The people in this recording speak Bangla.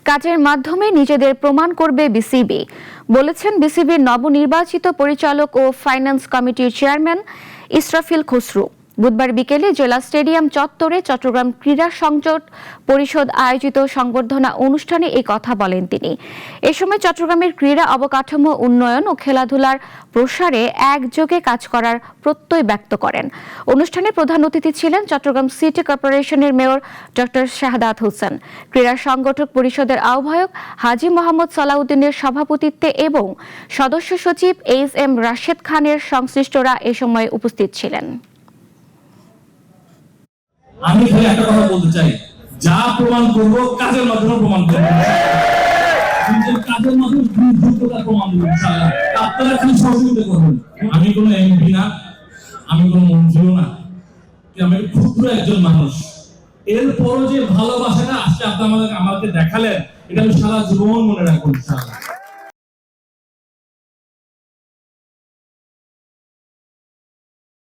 কাজের মাধ্যমে নিজেদের প্রমাণ করবে বিসিবি, বলেছেন বিসিবির নবনির্বাচিত পরিচালক ও ফাইন্যান্স কমিটির চেয়ারম্যান ইসরাফিল খসরু। বুধবার বিকেলে জেলা স্টেডিয়াম চত্বরে চট্টগ্রাম ক্রীড়া সংযোগ পরিষদ আয়োজিত সংবর্ধনা অনুষ্ঠানে এই কথা বলেন তিনি। এ সময় চট্টগ্রামের ক্রীড়া অবকাঠামো উন্নয়ন ও খেলাধুলার প্রসারে একযোগে কাজ করার প্রত্যয় ব্যক্ত করেন। অনুষ্ঠানে প্রধান অতিথি ছিলেন চট্টগ্রাম সিটি কর্পোরেশনের মেয়র ডক্টর শাহাদাত হোসেন। ক্রীড়া সংগঠক পরিষদের আহ্বায়ক হাজী মোহাম্মদ সালাউদ্দিনের সভাপতিত্বে এবং সদস্য সচিব এইচ.এম. রাশেদ খানের সংশ্লিষ্টরা এ সময় উপস্থিত ছিলেন। আমি খালি একটা কথা বলতে চাই, যা প্রমাণ করব কাজের মাধ্যমে প্রমাণ করব। কাজের মাধ্যমে প্রমাণ করব ইনশাআল্লাহ। আপনারা খালি সহযোগিতা করবেন। আমি কোনো এমপি না, আমি কোনো মন্ত্রীও না, আমি ক্ষুদ্র একজন মানুষ। এরপরও যে ভালোবাসাটা আজকে আপনারা আমাকে দেখালেন, এটা আমি সারা জীবন মনে রাখবো ইনশাআল্লাহ।